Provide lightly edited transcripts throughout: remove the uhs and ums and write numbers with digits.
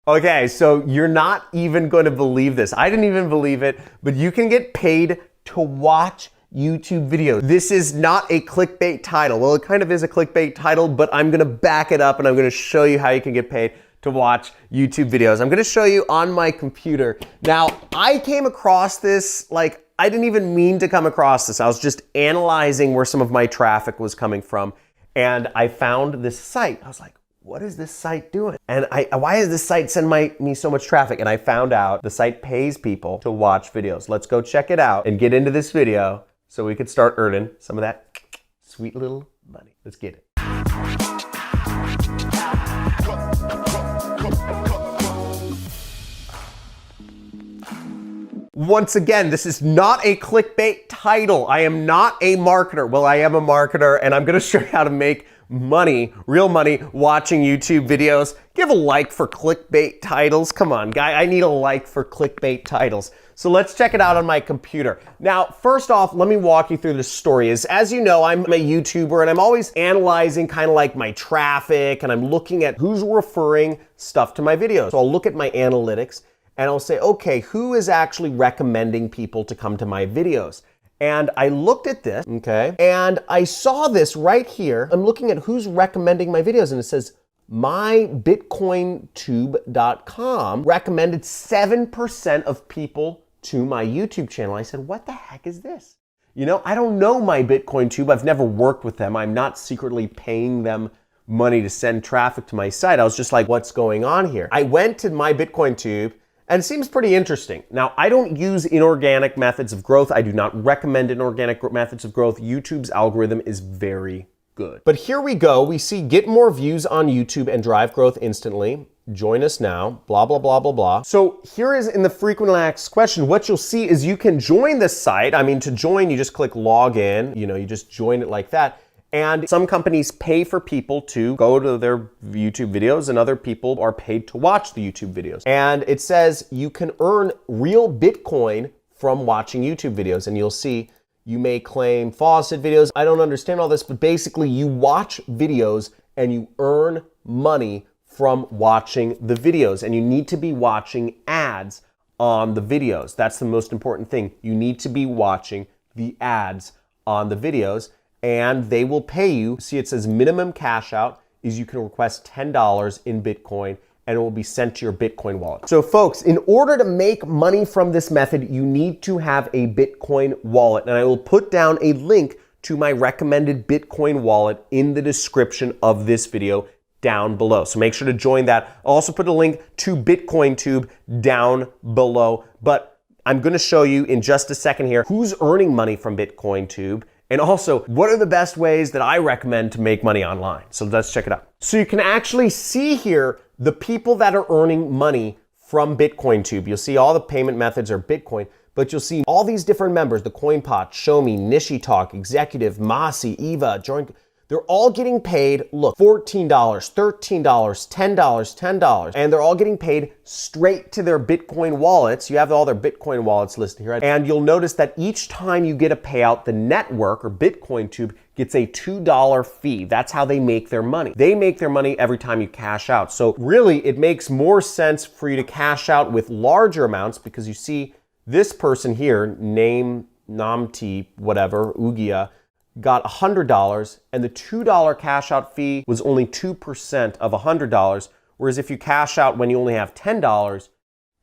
Okay, so you're not even going to believe this. I didn't even believe it, but you can get paid to watch YouTube videos. This is not a clickbait title. Well, it kind of is a clickbait title, but I'm gonna back it up and I'm gonna show you how you can get paid to watch YouTube videos. I'm gonna show you on my computer. Now, I came across this, like, I didn't even mean to come across this. I was just analyzing where some of my traffic was coming from, and I found this site. I was like, what is this site doing? And why is this site sending me so much traffic? And I found out the site pays people to watch videos. Let's go check it out and get into this video so we could start earning some of that sweet little money. Let's get it. Once again, this is not a clickbait title. I am not a marketer. Well, I am a marketer, and I'm gonna show you how to make money, real money, watching YouTube videos. Give a like for clickbait titles. Come on, guy, I need a like for clickbait titles. So let's check it out on my computer. Now, first off, let me walk you through the story. As you know, I'm a YouTuber and I'm always analyzing kind of like my traffic, and I'm looking at who's referring stuff to my videos. So I'll look at my analytics and I'll say, okay, who is actually recommending people to come to my videos? And I looked at this, okay, and I saw this right here. I'm looking at who's recommending my videos, and it says MyBitcoinTube.com recommended 7% of people to my YouTube channel. I said, what the heck is this? You know, I don't know MyBitcoinTube. I've never worked with them. I'm not secretly paying them money to send traffic to my site. I was just like, what's going on here? I went to MyBitcoinTube, and it seems pretty interesting. Now, I don't use inorganic methods of growth. I do not recommend inorganic methods of growth. YouTube's algorithm is very good. But here we go. We see get more views on YouTube and drive growth instantly. Join us now, blah, blah, blah, blah, blah. So here is in the frequently asked question, what you'll see is you can join this site. I mean, to join, you just click log in, you know, you just join it like that. And some companies pay for people to go to their YouTube videos, and other people are paid to watch the YouTube videos. And it says you can earn real Bitcoin from watching YouTube videos. And you'll see you may claim faucet videos. I don't understand all this, but basically you watch videos and you earn money from watching the videos. And you need to be watching ads on the videos. That's the most important thing. You need to be watching the ads on the videos, and they will pay you. See, it says minimum cash out is you can request $10 in Bitcoin, and it will be sent to your Bitcoin wallet. So folks, in order to make money from this method, you need to have a Bitcoin wallet. And I will put down a link to my recommended Bitcoin wallet in the description of this video down below. So make sure to join that. I'll also put a link to BitcoinTube down below. But I'm gonna show you in just a second here who's earning money from BitcoinTube, and also, what are the best ways that I recommend to make money online? So let's check it out. So you can actually see here the people that are earning money from BitcoinTube. You'll see all the payment methods are Bitcoin, but you'll see all these different members, the CoinPot, Shomi, Nishitalk, Executive, Masi, Eva, Join. They're all getting paid, look, $14, $13, $10, $10, and they're all getting paid straight to their Bitcoin wallets. You have all their Bitcoin wallets listed here. And you'll notice that each time you get a payout, the network or BitcoinTube gets a $2 fee. That's how they make their money. They make their money every time you cash out. So really, it makes more sense for you to cash out with larger amounts, because you see this person here, name Namti, whatever, Ugia, got $100, and the $2 cash out fee was only 2% of $100, whereas if you cash out when you only have $10,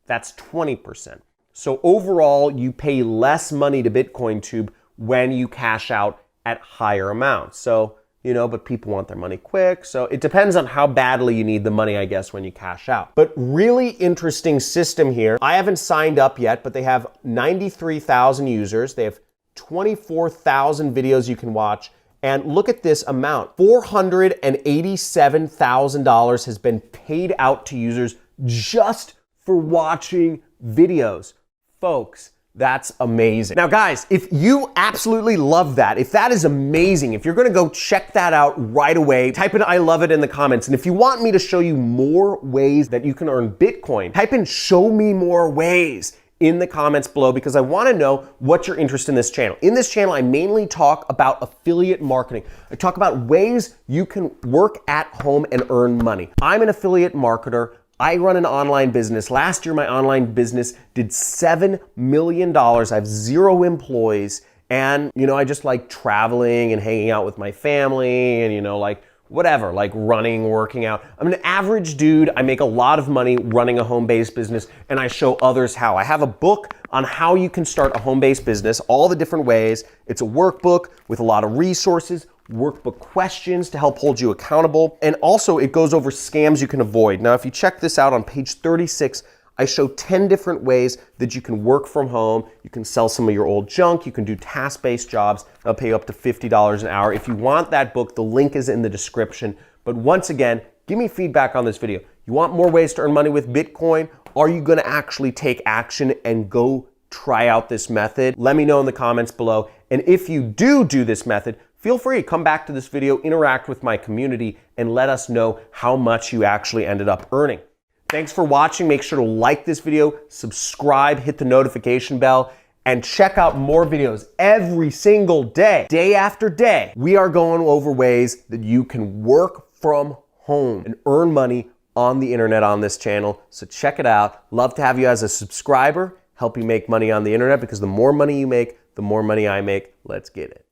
that's 20%. So overall, you pay less money to BitcoinTube when you cash out at higher amounts. So, you know, but people want their money quick, so it depends on how badly you need the money, I guess, when you cash out. But really interesting system here. I haven't signed up yet, but they have 93,000 users. They have 24,000 videos you can watch. And look at this amount. $487,000 has been paid out to users just for watching videos. Folks, that's amazing. Now guys, if you absolutely love that, if that is amazing, if you're gonna go check that out right away, type in I love it in the comments. And if you want me to show you more ways that you can earn Bitcoin, type in show me more ways in the comments below, because I want to know what your interest in this channel. In this channel, I mainly talk about affiliate marketing. I talk about ways you can work at home and earn money. I'm an affiliate marketer. I run an online business. Last year, my online business did $7 million. I have 0 employees. And, I just like traveling and hanging out with my family and, like whatever, like running, working out. I'm an average dude. I make a lot of money running a home-based business, and I show others how. I have a book on how you can start a home-based business, all the different ways. It's a workbook with a lot of resources, workbook questions to help hold you accountable. And also it goes over scams you can avoid. Now, if you check this out on page 36, I show 10 different ways that you can work from home. You can sell some of your old junk. You can do task-based jobs. I'll pay you up to $50 an hour. If you want that book, the link is in the description. But once again, give me feedback on this video. You want more ways to earn money with Bitcoin? Are you gonna actually take action and go try out this method? Let me know in the comments below. And if you do this method, feel free to come back to this video, interact with my community, and let us know how much you actually ended up earning. Thanks for watching. Make sure to like this video, subscribe, hit the notification bell, and check out more videos every single day, day after day. We are going over ways that you can work from home and earn money on the internet on this channel. So check it out. Love to have you as a subscriber, help you make money on the internet, because the more money you make, the more money I make. Let's get it.